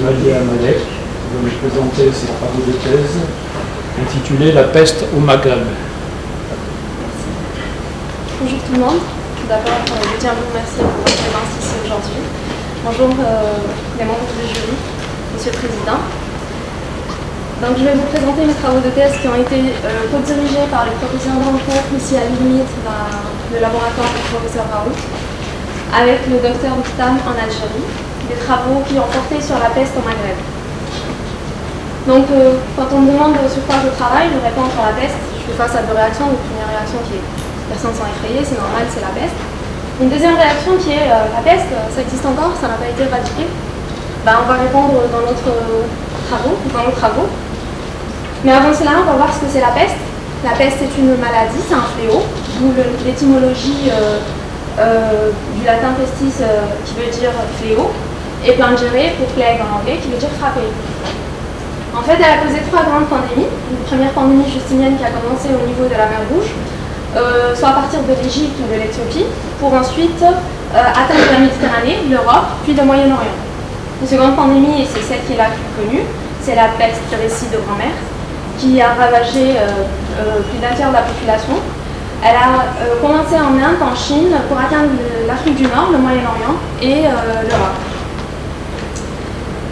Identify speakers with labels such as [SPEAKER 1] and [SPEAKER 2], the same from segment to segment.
[SPEAKER 1] Chevalier Amalek, qui va nous présenter ses travaux de thèse intitulés La peste au Maghreb.
[SPEAKER 2] Bonjour tout le monde. Tout d'abord, je tiens à vous remercier pour votre présence ici aujourd'hui. Bonjour les membres du jury, Monsieur le Président. Donc, je vais vous présenter mes travaux de thèse qui ont été co-dirigés par le professeur Dancourt, ici à l'UNIT, le laboratoire du professeur Raoult, avec le docteur Boutam en Algérie, des travaux qui ont porté sur la peste au Maghreb. Donc, quand on me demande sur quoi je travaille, je réponds sur la peste. Je fais face à deux réactions. Une première réaction qui est personnes sont effrayées, c'est normal, c'est la peste. Une deuxième réaction qui est la peste, ça existe encore, ça n'a pas été éradiqué. On va répondre dans nos travaux. Mais avant cela, on va voir ce que c'est la peste. La peste est une maladie, c'est un fléau, d'où l'étymologie du latin pestis qui veut dire fléau, et plangere pour plague en anglais qui veut dire frapper. En fait, elle a causé trois grandes pandémies. Une première pandémie justinienne qui a commencé au niveau de la mer Rouge, soit à partir de l'Égypte ou de l'Éthiopie, pour ensuite atteindre la Méditerranée, l'Europe, puis le Moyen-Orient. Une seconde pandémie, et c'est celle qui est la plus connue, c'est la peste récit de grand-mère, qui a ravagé plus d'un tiers de la population. Elle a commencé en Inde, en Chine, pour atteindre l'Afrique du Nord, le Moyen-Orient et l'Europe.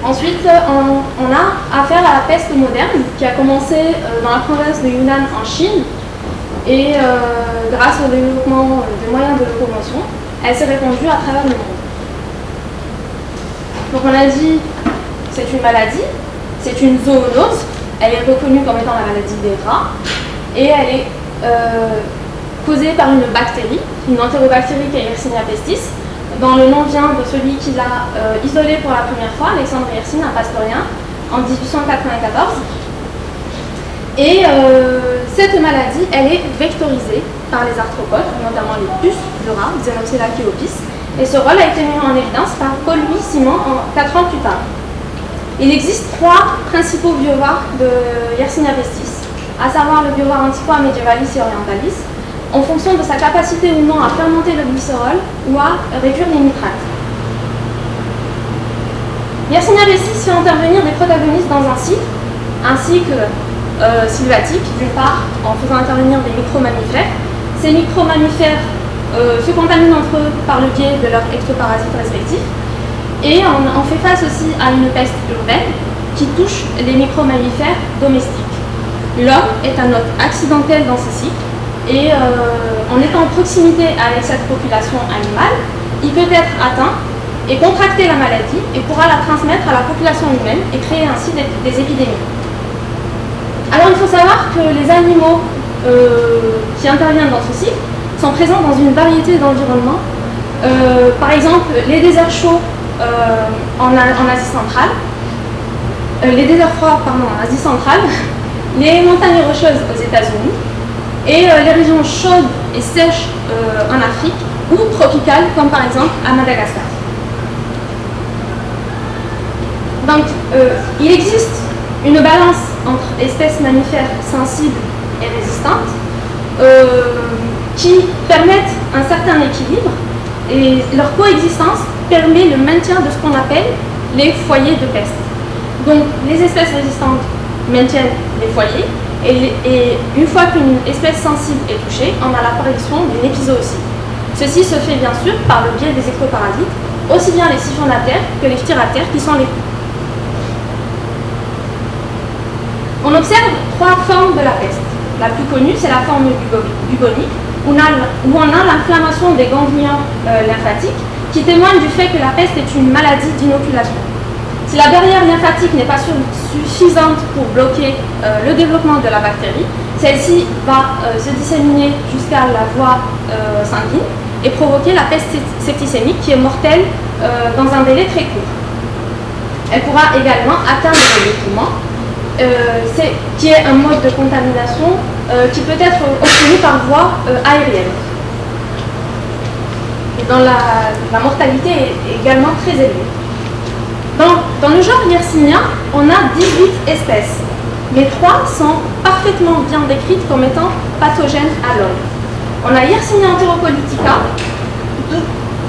[SPEAKER 2] Ensuite, on a affaire à la peste moderne, qui a commencé dans la province de Yunnan en Chine, et grâce au développement des moyens de locomotion, elle s'est répandue à travers le monde. Donc on a dit, c'est une maladie, c'est une zoonose. Elle est reconnue comme étant la maladie des rats et elle est causée par une bactérie, une entérobactérie qui est Yersinia pestis, dont le nom vient de celui qui l'a isolée pour la première fois, Alexandre Yersin, un pastorien, en 1894. Et cette maladie, elle est vectorisée par les arthropodes, notamment les puces de rats, Xenoxella chiopis, et ce rôle a été mis en évidence par Paul-Louis Simon 4 ans plus tard. Il existe trois principaux biovares de Yersinia pestis, à savoir le biovare antiqua medievalis et orientalis, en fonction de sa capacité ou non à fermenter le glycérol ou à réduire les nitrates. Yersinia pestis fait intervenir des protagonistes dans un cycle sylvatique, d'une part en faisant intervenir des micro-mammifères. Ces micro-mammifères se contaminent entre eux par le biais de leurs ectoparasites respectifs. Et on fait face aussi à une peste urbaine qui touche les micro-mammifères domestiques. L'homme est un hôte accidentel dans ce cycle et en étant en proximité avec cette population animale, il peut être atteint et contracter la maladie et pourra la transmettre à la population humaine et créer ainsi des épidémies. Alors il faut savoir que les animaux qui interviennent dans ce cycle sont présents dans une variété d'environnements. Par exemple, les déserts chauds en Asie centrale, les déserts froids en Asie centrale, les montagnes rocheuses aux États-Unis et les régions chaudes et sèches en Afrique ou tropicales comme par exemple à Madagascar. Donc il existe une balance entre espèces mammifères sensibles et résistantes qui permettent un certain équilibre et leur coexistence permet le maintien de ce qu'on appelle les foyers de peste. Donc les espèces résistantes maintiennent les foyers et une fois qu'une espèce sensible est touchée, on a l'apparition d'une épizootie. Ceci se fait bien sûr par le biais des ectoparasites, aussi bien les siphonatères que les phtyractères qui sont les plus. On observe trois formes de la peste. La plus connue, c'est la forme bubonique, où on a l'inflammation des ganglions lymphatiques qui témoigne du fait que la peste est une maladie d'inoculation. Si la barrière lymphatique n'est pas suffisante pour bloquer le développement de la bactérie, celle-ci va se disséminer jusqu'à la voie sanguine et provoquer la peste septicémique qui est mortelle dans un délai très court. Elle pourra également atteindre les poumons, qui est un mode de contamination qui peut être obtenu par voie aérienne. Et dont la mortalité est également très élevée. Dans le genre Yersinia, on a 18 espèces, mais 3 sont parfaitement bien décrites comme étant pathogènes à l'homme. On a Yersinia enteropolitica,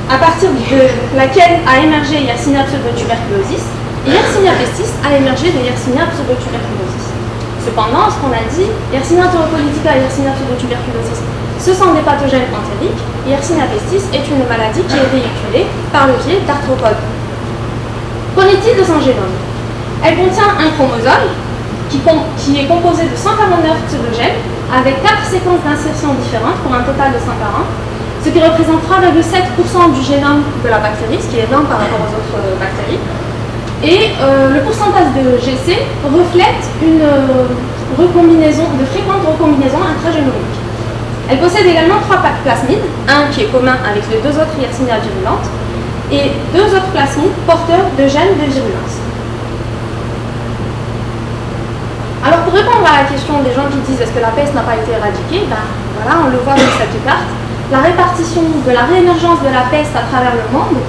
[SPEAKER 2] à partir de laquelle a émergé Yersinia pseudotuberculosis, Et Yersinia pestis a émergé de Yersinia pseudotuberculosis. Cependant, ce qu'on a dit, Yersinia tauropolitica et Yersinia pseudotuberculosis, ce sont des pathogènes entériques. Yersinia pestis est une maladie qui est véhiculée par le biais d'arthropodes. Qu'en est-il de son génome? Elle contient un chromosome qui est composé de 149 pseudogènes avec 4 séquences d'insertion différentes pour un total de 140, ce qui représente 3,7% du génome de la bactérie, ce qui est énorme par rapport aux autres bactéries. Et le pourcentage de GC reflète une fréquente recombinaison intragénomique. Elle possède également 3 plasmides, un qui est commun avec les 2 autres Yersinia virulentes et 2 autres plasmides porteurs de gènes de virulence. Alors pour répondre à la question des gens qui disent est-ce que la peste n'a pas été éradiquée, ben voilà, on le voit sur cette carte, la répartition de la réémergence de la peste à travers le monde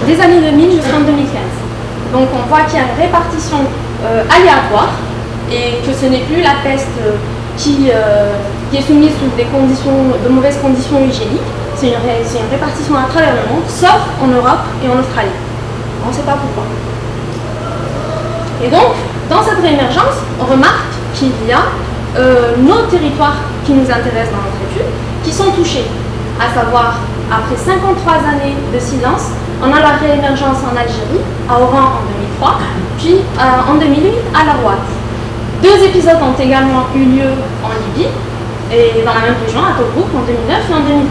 [SPEAKER 2] des années 2000 jusqu'en 2015. Donc on voit qu'il y a une répartition aléatoire et que ce n'est plus la peste qui est soumise sous de mauvaises conditions hygiéniques, c'est une répartition à travers le monde, sauf en Europe et en Australie. On ne sait pas pourquoi. Et donc, dans cette réémergence, on remarque qu'il y a nos territoires qui nous intéressent dans notre étude, qui sont touchés, à savoir, après 53 années de silence, on a la réémergence en Algérie, à Oran en 2003, puis en 2008 à Larouat. 2 épisodes ont également eu lieu en Libye, et dans la même région, à Tobrouk, en 2009 et en 2011.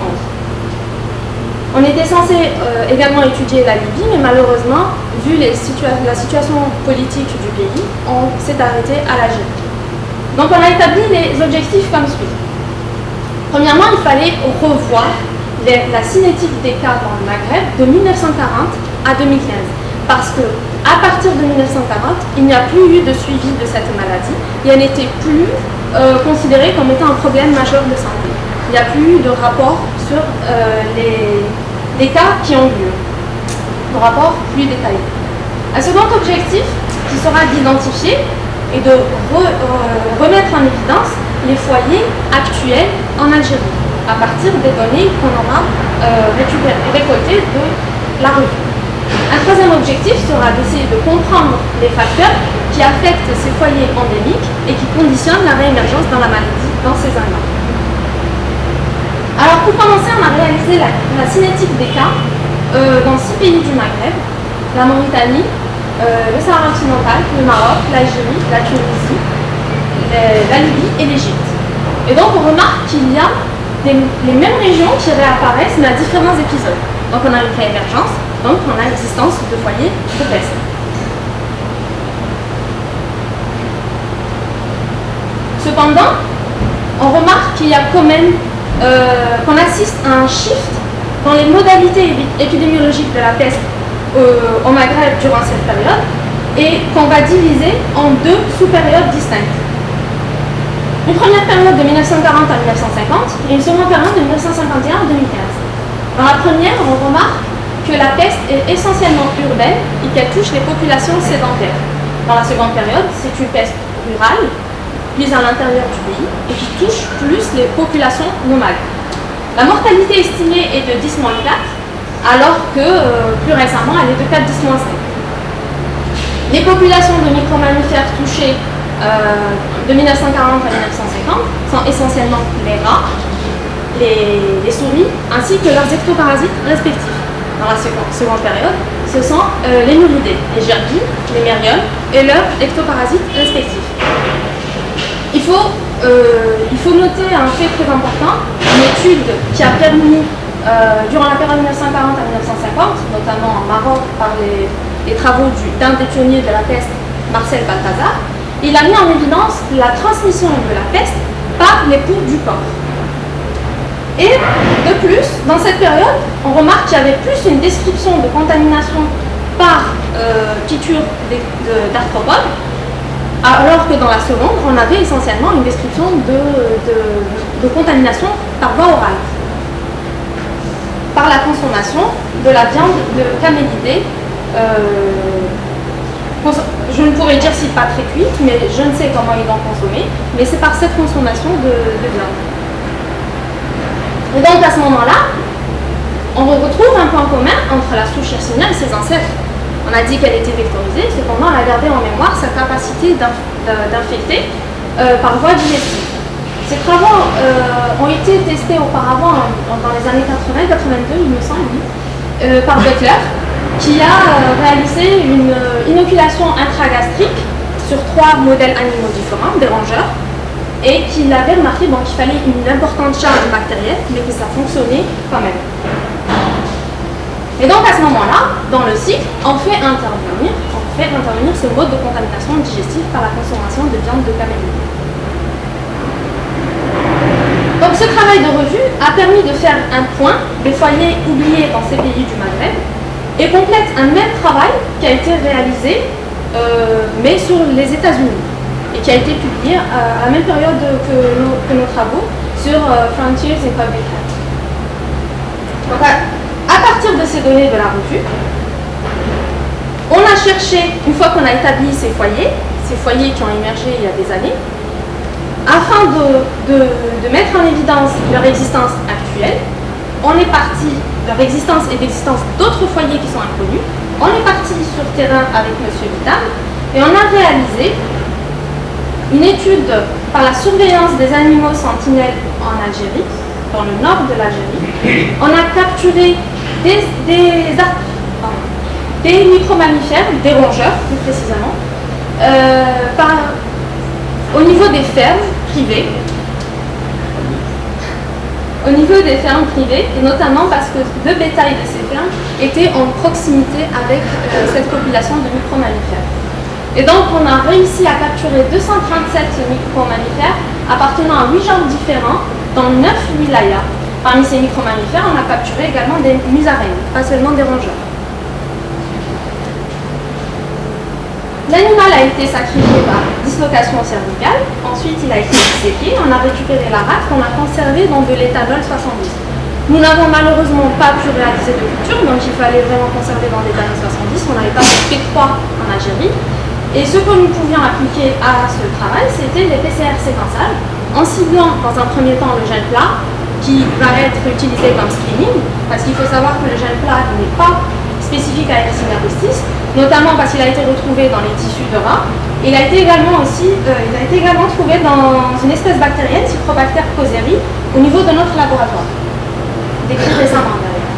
[SPEAKER 2] On était censé également étudier la Libye, mais malheureusement, vu la situation politique du pays, on s'est arrêté à l'Algérie. Donc on a établi les objectifs comme suit. Premièrement, il fallait revoir la cinétique des cas dans le Maghreb de 1940 à 2015. Parce que à partir de 1940, il n'y a plus eu de suivi de cette maladie et elle n'était plus considérée comme étant un problème majeur de santé. Il n'y a plus eu de rapport sur les cas qui ont lieu. Un rapport plus détaillé. Un second objectif qui sera d'identifier et de remettre en évidence les foyers actuels en Algérie à partir des données qu'on aura récoltées de la revue. Un troisième objectif sera d'essayer de comprendre les facteurs qui affectent ces foyers endémiques et qui conditionnent la réémergence dans la maladie dans ces zones-là. Alors pour commencer, on a réalisé la cinétique des cas dans 6 pays du Maghreb, la Mauritanie, le Sahara occidental, le Maroc, l'Algérie, la Tunisie, la Libye et l'Égypte. Et donc on remarque qu'il y a les mêmes régions qui réapparaissent mais à différents épisodes. Donc on a une réémergence, donc on a l'existence de foyers de peste. Cependant, on remarque qu'il y a quand même qu'on assiste à un shift dans les modalités épidémiologiques de la peste au Maghreb durant cette période et qu'on va diviser en 2 sous-périodes distinctes. Une première période de 1940 à 1950 et une seconde période de 1951 à 2015. Dans la première, on remarque que la peste est essentiellement urbaine et qu'elle touche les populations sédentaires. Dans la seconde période, c'est une peste rurale, plus à l'intérieur du pays, et qui touche plus les populations nomades. La mortalité estimée est de 10-4, alors que plus récemment, elle est de 4-10-5. Les populations de micro-mammifères touchées de 1940 à 1950 sont essentiellement les rats, les souris, ainsi que leurs ectoparasites respectifs. Dans la seconde période, ce sont les muridés, les gerbils, les mériums et leurs ectoparasites respectifs. Il faut noter un fait très important, une étude qui a permis, durant la période 1940 à 1950, notamment en Maroc par les travaux d'un des pionniers de la peste, Marcel Balthazar, il a mis en évidence la transmission de la peste par les poux du corps. Et de plus, dans cette période, on remarque qu'il y avait plus une description de contamination par piqûre d'arthropodes, alors que dans la seconde, on avait essentiellement une description de contamination par voie orale, par la consommation de la viande de camélidés. Je ne pourrais dire si pas très cuite, mais je ne sais comment ils l'ont consommé, mais c'est par cette consommation de viande. Et donc à ce moment-là, on retrouve un point commun entre la souche Yersinia et ses ancêtres. On a dit qu'elle était vectorisée, cependant elle a gardé en mémoire sa capacité d'infecter par voie digestive. Ces travaux ont été testés auparavant dans les années 80-82, il me semble, par Butler, qui a réalisé une inoculation intragastrique sur 3 modèles animaux différents, des rongeurs, et qu'il avait remarqué qu'il fallait une importante charge bactérienne, mais que ça fonctionnait quand même. Et donc à ce moment-là, dans le cycle, on fait intervenir ce mode de contamination digestive par la consommation de viande de caméléon. Donc ce travail de revue a permis de faire un point des foyers oubliés dans ces pays du Maghreb et complète un même travail qui a été réalisé mais sur les États-Unis et qui a été publié à la même période que nos travaux sur Frontiers in Public Health. Donc à partir de ces données de la revue, on a cherché, une fois qu'on a établi ces foyers qui ont émergé il y a des années, afin de mettre en évidence leur existence actuelle, on est parti, leur existence et l'existence d'autres foyers qui sont inconnus, on est parti sur le terrain avec M. Vidal et on a réalisé une étude par la surveillance des animaux sentinelles en Algérie, dans le nord de l'Algérie. On a capturé des micro-mammifères, des rongeurs plus précisément, au niveau des fermes privées. Et notamment parce que le bétail de ces fermes était en proximité avec cette population de micro-mammifères. Et donc on a réussi à capturer 237 micro-mammifères appartenant à 8 genres différents dans 9 wilayas. Parmi ces micro-mammifères, on a capturé également des musaraignes, pas seulement des rongeurs. L'animal a été sacrifié par dislocation cervicale, ensuite il a été disséqué, on a récupéré la rate qu'on a conservée dans de l'éthanol 70. Nous n'avons malheureusement pas pu réaliser de culture, donc il fallait vraiment conserver dans l'éthanol 70, on n'avait pas de P3 en Algérie. Et ce que nous pouvions appliquer à ce travail, c'était les PCR séquençages, en ciblant dans un premier temps le gène plat, qui va être utilisé comme screening, parce qu'il faut savoir que le gène plat n'est pas spécifique à Yersinia pestis, notamment parce qu'il a été retrouvé dans les tissus de rats. Il a été également trouvé dans une espèce bactérienne, Ciprobacter causeri, au niveau de notre laboratoire, décrit récemment d'ailleurs.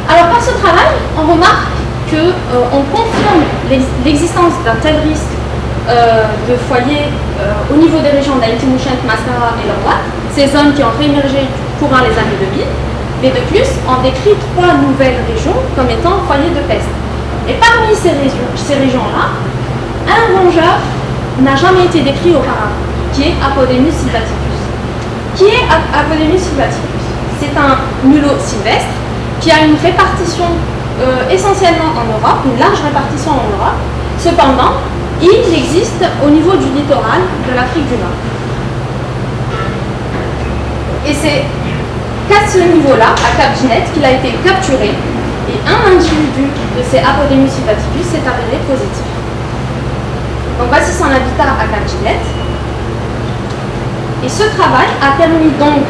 [SPEAKER 2] Alors par ce travail, on remarque qu'on confirme l'existence d'un tel risque de foyer au niveau des régions d'Haïti, Mouchent, Mascara et Lorwa, ces zones qui ont réémergé courant les années 2000. Mais de plus, on décrit 3 nouvelles régions comme étant foyers de peste. Et parmi ces régions-là, un rongeur n'a jamais été décrit auparavant, qui est Apodemus sylvaticus. Qui est Apodemus sylvaticus? C'est un mulot sylvestre qui a une répartition essentiellement en Europe, une large répartition en Europe. Cependant, il existe au niveau du littoral de l'Afrique du Nord. Et c'est qu'à ce niveau-là, à Cap Ginette, qu'il a été capturé et un individu de ces Apodemus sylvaticus s'est avéré positif. Donc voici son habitat à Cap Ginette. Et ce travail a permis donc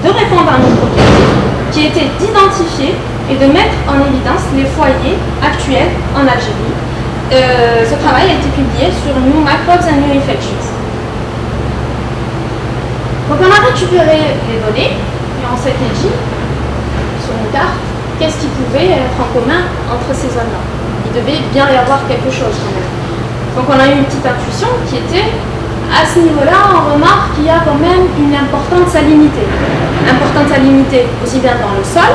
[SPEAKER 2] de répondre à notre objectif, qui était d'identifier et de mettre en évidence les foyers actuels en Algérie. Ce travail a été publié sur New Microbes and New Infections. Donc on a récupéré les données et on s'était dit, sur une carte, qu'est-ce qui pouvait être en commun entre ces zones-là. Il devait bien y avoir quelque chose quand même. Donc on a eu une petite intuition qui était, à ce niveau-là, on remarque qu'il y a quand même une importante salinité. Importante salinité aussi bien dans le sol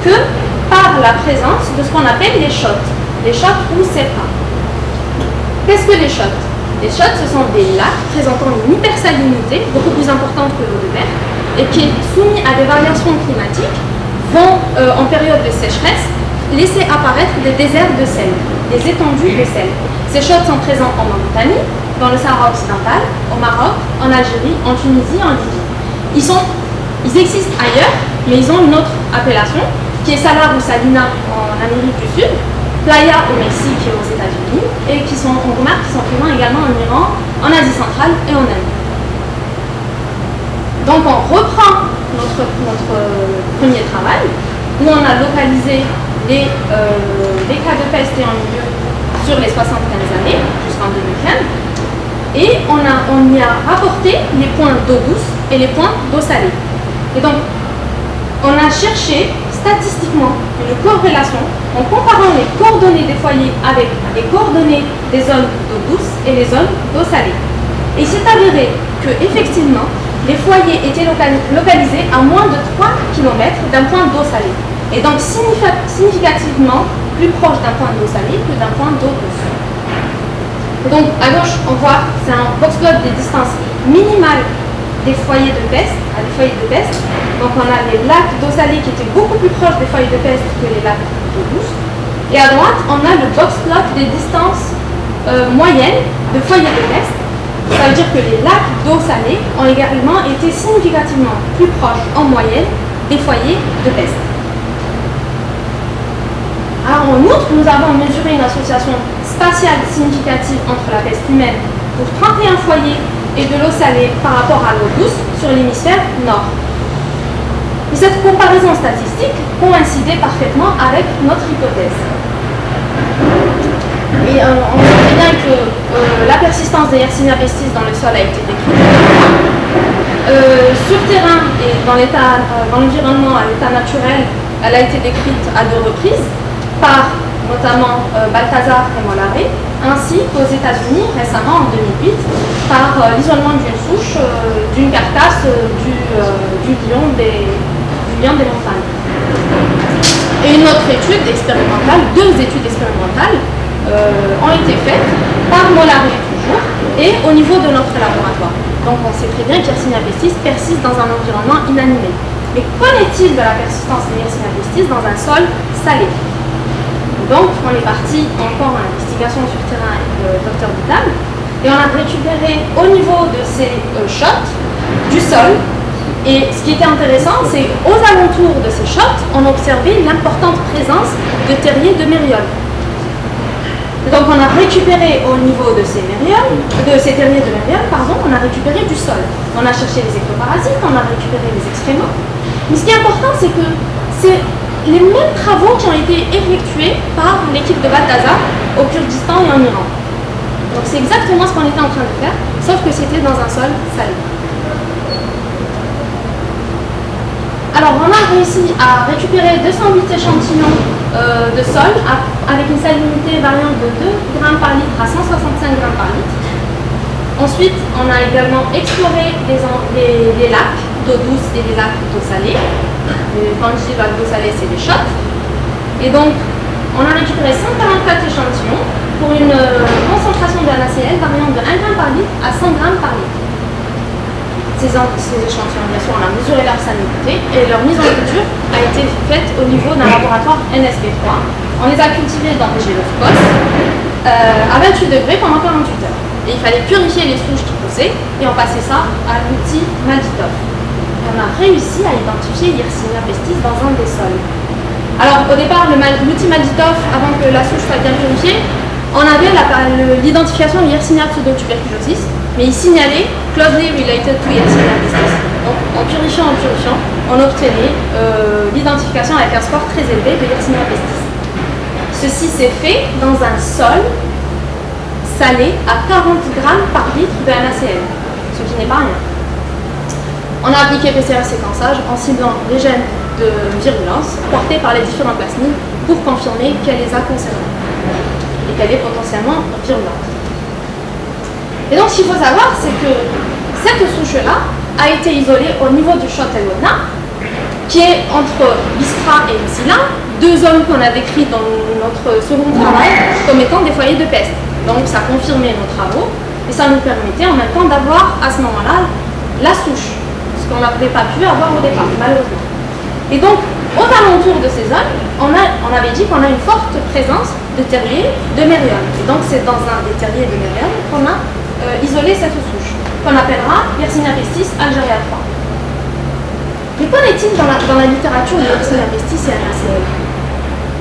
[SPEAKER 2] que par la présence de ce qu'on appelle les shottes. Les shottes ou sépas. Qu'est-ce que les shottes? Les shottes, ce sont des lacs présentant une hypersalinité beaucoup plus importante que l'eau de mer et qui, soumis à des variations climatiques, vont, en période de sécheresse, laisser apparaître des déserts de sel, des étendues de sel. Ces shottes sont présents en Mauritanie, dans le Sahara occidental, au Maroc, en Algérie, en Tunisie, en Libye. Ils existent ailleurs, mais ils ont une autre appellation, qui est Salar ou Salina en Amérique du Sud, Playa au Mexique et aux États-Unis, et on remarque qu'ils sont présents également en Iran, en Asie centrale et en Inde. Donc on reprend notre premier travail, où on a localisé les cas de peste ayant eu lieu sur les 75 années, jusqu'en 2015, et on y a rapporté les points d'eau douce et les points d'eau salée. Et donc, on a cherché statistiquement une corrélation en comparant les coordonnées des foyers avec les coordonnées des zones d'eau douce et les zones d'eau salée. Et il s'est avéré que, effectivement, les foyers étaient localisés à moins de 3 km d'un point d'eau salée. Et donc significativement plus proche d'un point d'eau salée que d'un point d'eau douce. Donc à gauche, on voit, c'est un box-plot des distances minimales des foyers de peste à des foyers de peste. Donc on a les lacs d'eau salée qui étaient beaucoup plus proches des foyers de peste que les lacs d'eau douce. Et à droite, on a le box-plot des distances moyennes de foyers de peste. Ça veut dire que les lacs d'eau salée ont également été significativement plus proches en moyenne des foyers de peste. Alors en outre, nous avons mesuré une association spatiale significative entre la peste humaine pour 31 foyers et de l'eau salée par rapport à l'eau douce sur l'hémisphère nord. Et cette comparaison statistique coïncidait parfaitement avec notre hypothèse. Et on sait bien que la persistance des Yersinia pestis dans le sol a été décrite. Sur terrain et dans l'environnement à l'état naturel, elle a été décrite à 2 reprises par notamment Balthazar et Mollari, ainsi qu'aux États-Unis récemment en 2008 par l'isolement d'une souche d'une carcasse du lion des montagnes. Et une autre étude expérimentale, 2 études expérimentales ont été faites par Mollari toujours et au niveau de notre laboratoire. Donc on sait très bien que Yersinia pestis persiste dans un environnement inanimé. Mais qu'en est-il de la persistance de Yersinia pestis dans un sol salé? Donc on est parti encore à l'investigation sur terrain avec le docteur Vidal et on a récupéré au niveau de ces shots du sol. Et ce qui était intéressant, c'est aux alentours de ces shots, on observait l'importante présence de terriers de mérioles. Donc on a récupéré au niveau de ces terriers de mérioles, on a récupéré du sol. On a cherché les ectoparasites, on a récupéré les excréments. Mais ce qui est important, c'est que c'est les mêmes travaux qui ont été effectués par l'équipe de Balthazar au Kurdistan et en Iran. Donc c'est exactement ce qu'on était en train de faire, sauf que c'était dans un sol salé. Alors on a réussi à récupérer 208 échantillons de sol avec une salinité variant de 2 grammes par litre à 165 grammes par litre. Ensuite, on a également exploré les lacs d'eau douce et les lacs d'eau salée. Quand je dis lacs d'eau salée, c'est les shots. Et donc, on a récupéré 144 échantillons pour une concentration de NaCl variant de 1 gramme par litre à 100 grammes par litre. Ces échantillons, bien sûr, on a mesuré leur salinité et leur mise en culture a été faite au niveau d'un laboratoire NSP3. On les a cultivés dans des géloscopes à 28 degrés pendant 48 heures. Et il fallait purifier les souches qui poussaient et on passait ça à l'outil Malditov. Et on a réussi à identifier Yersinia pestis dans un des sols. Alors au départ, l'outil Malditov, avant que la souche soit bien purifiée, on avait l'identification de Yersinia pseudotuberculosis, mais il signalait closely related to Yersinia pestis. Donc en purifiant, on obtenait l'identification avec un score très élevé de Yersinia pestis. Ceci s'est fait dans un sol salé à 40 grammes par litre de NaCl, ce qui n'est pas rien. On a appliqué PCR séquençage en ciblant les gènes de virulence portés par les différents plasmides pour confirmer qu'elle les a concernés et qu'elle est potentiellement virulente. Et donc ce qu'il faut savoir, c'est que cette souche-là a été isolée au niveau du shot Elona, qui est entre Biskra et Msila, 2 zones qu'on a décrites dans notre second travail comme étant des foyers de peste. Donc ça confirmait nos travaux et ça nous permettait en même temps d'avoir à ce moment-là la souche, ce qu'on n'avait pas pu avoir au départ, malheureusement. Et donc, aux alentours de ces zones, on avait dit qu'on a une forte présence de terriers de mérioles. Et donc c'est dans un des terriers de mérioles qu'on a isolé cette souche, qu'on appellera Yersinia pestis Algeria 3. Mais qu'en est-il dans la littérature de Yersinia pestis et NaCl?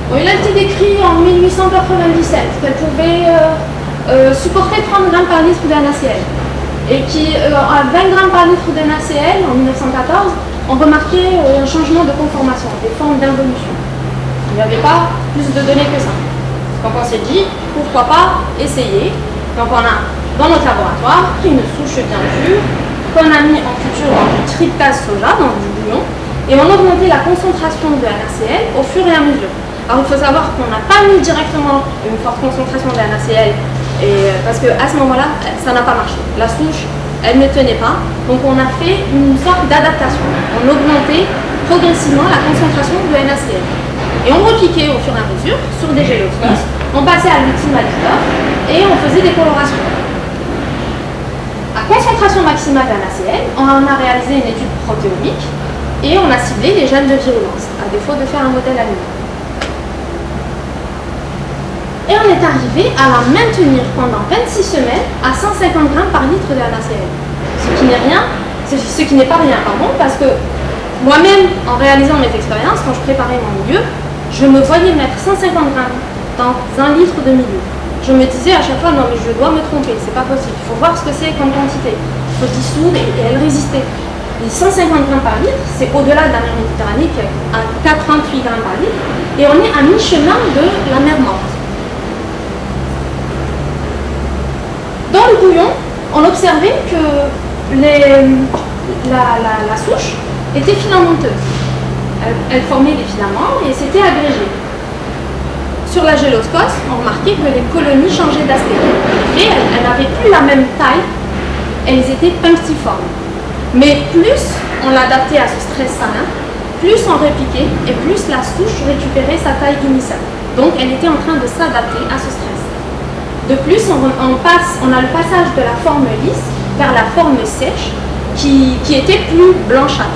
[SPEAKER 2] Bon, il a été décrit en 1897 qu'elle pouvait supporter 30 grammes par litre de NaCl et qui, à 20 grammes par litre de NaCl en 1914, ont remarqué un changement de conformation, des formes d'involution. Il n'y avait pas plus de données que ça. Donc on s'est dit, pourquoi pas essayer. Donc on a, dans notre laboratoire, pris une souche bien pure, qu'on a mis en culture dans du tryptase soja, dans du bouillon, et on a augmenté la concentration de NaCl au fur et à mesure. Alors il faut savoir qu'on n'a pas mis directement une forte concentration de NaCl, parce qu'à ce moment-là, ça n'a pas marché. La souche, elle ne tenait pas, donc on a fait une sorte d'adaptation. On augmentait progressivement la concentration de NaCl. Et on repiquait au fur et à mesure sur des géloscopes, on passait à l'ultimatiseur et on faisait des colorations. À concentration maximale de NaCl, on a réalisé une étude protéomique et on a ciblé les gènes de virulence, à défaut de faire un modèle animal. Et on est arrivé à la maintenir pendant 26 semaines à 150 grammes par litre de NaCl. Ce qui n'est pas rien, pardon, parce que moi-même, en réalisant mes expériences, quand je préparais mon milieu, je me voyais mettre 150 grammes dans 1 litre de milieu. Je me disais à chaque fois, non mais je dois me tromper, c'est pas possible, il faut voir ce que c'est comme quantité. Il faut dissoudre et elle résistait. Les 150 grammes par litre, c'est au-delà de la mer Méditerranée qui est à 88 grammes par litre, et on est à mi-chemin de la mer Morte. Dans le bouillon, on observait que la souche était filamenteuse. Elle formait des filaments et s'était agrégée. Sur la géloscose, on remarquait que les colonies changeaient d'aspect. En effet, elles n'avaient plus la même taille, elles étaient punctiformes. Mais plus on l'adaptait à ce stress salin, plus on repiquait et plus la souche récupérait sa taille initiale. Donc elle était en train de s'adapter à ce stress. De plus, on a le passage de la forme lisse vers la forme sèche qui était plus blanchâtre.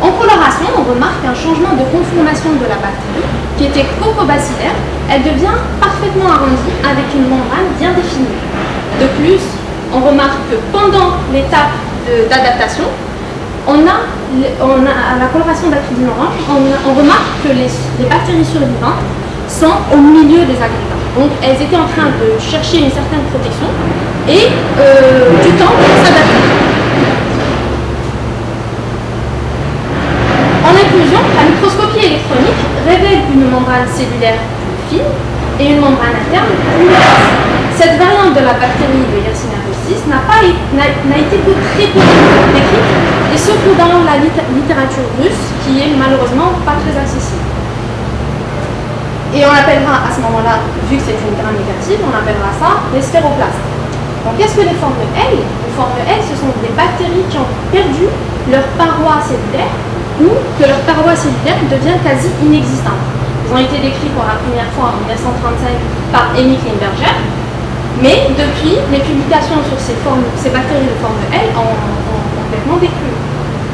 [SPEAKER 2] En coloration, on remarque un changement de conformation de la bactérie qui était coprobacillaire. Elle devient parfaitement arrondie avec une membrane bien définie. De plus, on remarque que pendant l'étape d'adaptation, à la coloration d'acridine orange, on remarque que les bactéries survivantes sont au milieu des agrégats. Donc elles étaient en train de chercher une certaine protection et du temps pour s'adapter. En inclusion, la microscopie électronique révèle une membrane cellulaire plus fine et une membrane interne plus mince. Cette variante de la bactérie de Yersinia pestis n'a été que très peu décrite, et surtout dans la littérature russe, qui est malheureusement pas très accessible. Et on appellera à ce moment-là, vu que c'est une gram négative, on appellera ça les sphéroplastes. Donc qu'est-ce que les formes L? Les formes L, ce sont des bactéries qui ont perdu leur paroi cellulaire ou que leur paroi cellulaire devient quasi inexistante. Ils ont été décrits pour la première fois en 1935 par Emil Klimberger, mais depuis, les publications sur ces bactéries de forme L ont complètement décru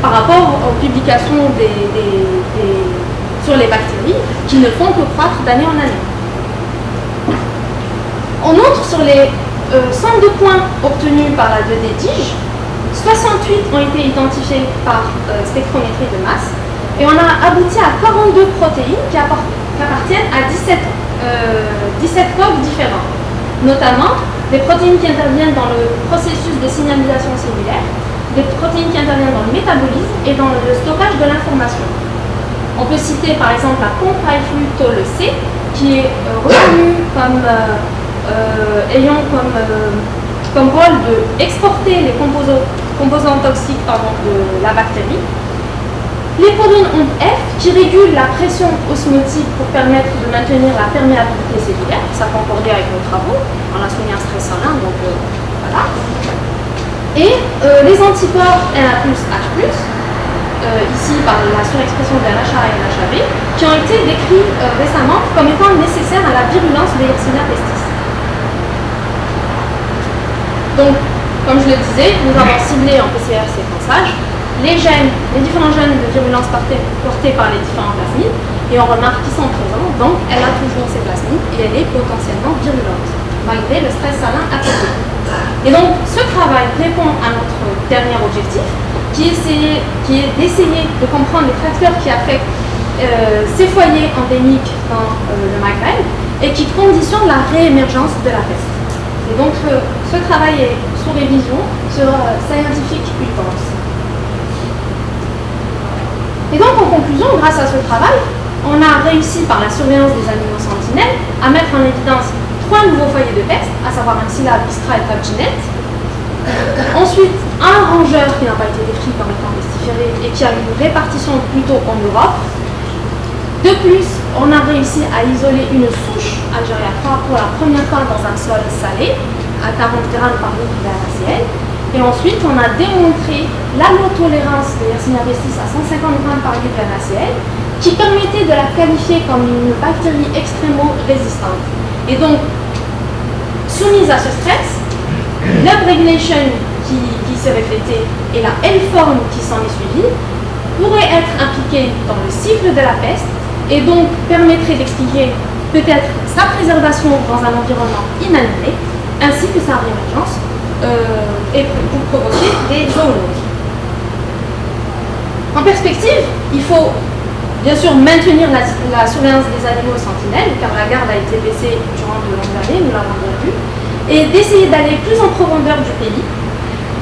[SPEAKER 2] par rapport aux publications sur les bactéries qui ne font que croître d'année en année. En outre, sur les 102 points obtenus par la 2D tige, 68 ont été identifiés par spectrométrie de masse et on a abouti à 42 protéines qui appartiennent à 17 codes différents, notamment des protéines qui interviennent dans le processus de signalisation cellulaire, des protéines qui interviennent dans le métabolisme et dans le stockage de l'information. On peut citer par exemple la compyrifluctose C qui est reconnue comme ayant comme rôle d'exporter les composants toxiques de la bactérie. Les purines onde F qui régulent la pression osmotique pour permettre de maintenir la perméabilité cellulaire, ça concordait avec nos travaux, on a soumis un stress salin, donc voilà. Et les anticorps Na+, H+, ici par la surexpression de NHA et NHAV, qui ont été décrits récemment comme étant nécessaires à la virulence de Yersinia pestis. Donc, comme je le disais, nous avons ciblé en PCR séquençage les différents gènes de virulence portés par les différents plasmides, et on remarque qu'ils sont présents, donc elle a toujours ces plasmides et elle est potentiellement virulente, malgré le stress salin appliqué. Et donc, ce travail répond à notre dernier objectif, qui est d'essayer de comprendre les facteurs qui affectent ces foyers endémiques dans le Maghreb et qui conditionnent la réémergence de la peste. Et donc, ce travail est sous révision sur Scientific Reports. Et donc, en conclusion, grâce à ce travail, on a réussi par la surveillance des animaux sentinelles à mettre en évidence 3 nouveaux foyers de peste, à savoir un syllabe, Istra et Tabginet. Ensuite, un rongeur qui n'a pas été décrit comme étant pestiféré et qui a une répartition plutôt en Europe. De plus, on a réussi à isoler une souche Algeriaca pour la première fois dans un sol salé, à 40 grammes par litre d'NaCl. Et ensuite, on a démontré l'allotolérance de Yersinia pestis à 150 grammes par litre d'NaCl, qui permettait de la qualifier comme une bactérie extrêmement résistante. Et donc, soumise à ce stress, l'upregulation qui se reflétait et la L-forme qui s'en est suivie pourraient être impliquées dans le cycle de la peste et donc permettrait d'expliquer peut-être sa préservation dans un environnement inanimé ainsi que sa réémergence et pour provoquer des zoonoses. En perspective, il faut bien sûr maintenir la surveillance des animaux sentinelles car la garde a été baissée durant de longues années, nous l'avons bien vu, et d'essayer d'aller plus en profondeur du pays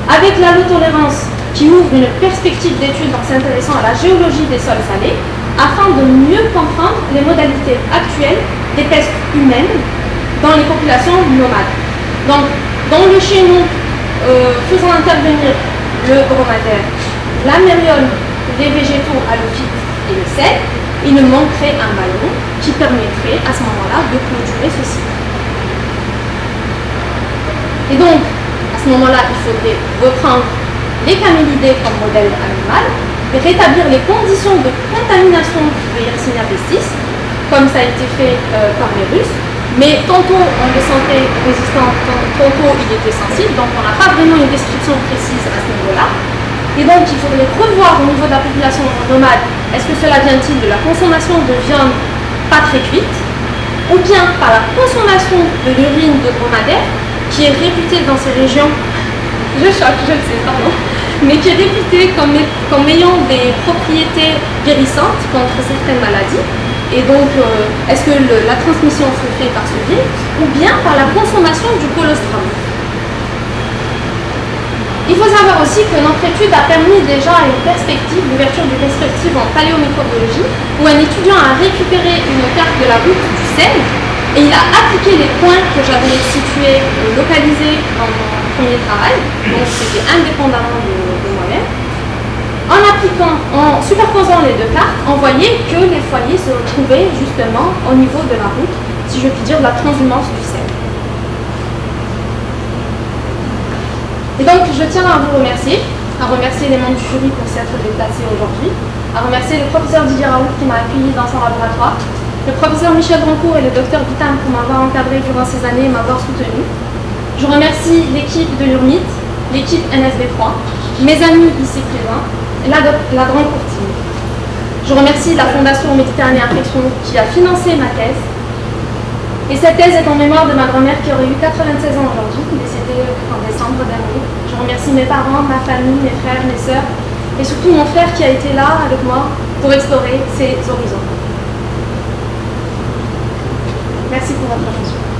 [SPEAKER 2] avec l'allotolérance qui ouvre une perspective d'étude en s'intéressant à la géologie des sols salés afin de mieux comprendre les modalités actuelles des pestes humaines dans les populations nomades. Donc, dans le schéma faisant intervenir le dromadaire, la mériole, les végétaux halophytes et le sel, il nous manquerait un maillon qui permettrait à ce moment-là de clôturer ce cycle. Et donc, à ce moment-là, il faudrait reprendre les camélidés comme modèle animal, et rétablir les conditions de contamination de Yersinia pestis, comme ça a été fait par les Russes, mais tantôt on le sentait résistant, tantôt il était sensible, donc on n'a pas vraiment une description précise à ce niveau-là. Et donc il faudrait revoir au niveau de la population nomade, est-ce que cela vient-il de la consommation de viande pas très cuite, ou bien par la consommation de l'urine de dromadaire, qui est réputée dans ces régions, je le sais, pardon, mais qui est réputée comme ayant des propriétés guérissantes contre certaines maladies. Et donc, est-ce que la transmission se fait par ce biais, ou bien par la consommation du colostrum? Il faut savoir aussi que notre étude a permis déjà une perspective, l'ouverture d'une perspective en paléomicrobiologie, où un étudiant a récupéré une carte de la route du sel, et il a appliqué les points que j'avais situés, localisés dans mon premier travail, donc c'était indépendamment de moi-même. En appliquant, en superposant les deux cartes, on voyait que les foyers se retrouvaient justement au niveau de la route, si je puis dire, de la transhumance du sel. Et donc, je tiens à vous remercier, les membres du jury pour s'être déplacés aujourd'hui, à remercier le professeur Didier Raoult qui m'a accueilli dans son laboratoire, le professeur Michel Droncourt et le docteur Guitam pour m'avoir encadré durant ces années et m'avoir soutenu. Je remercie l'équipe de l'URMIT, l'équipe NSB3, mes amis ici présents, et la Droncourt team. Je remercie la Fondation Méditerranée Infection qui a financé ma thèse. Et cette thèse est en mémoire de ma grand-mère qui aurait eu 96 ans aujourd'hui, décédée en décembre dernier. Je remercie mes parents, ma famille, mes frères, mes sœurs, et surtout mon frère qui a été là avec moi pour explorer ces horizons. Merci pour votre attention.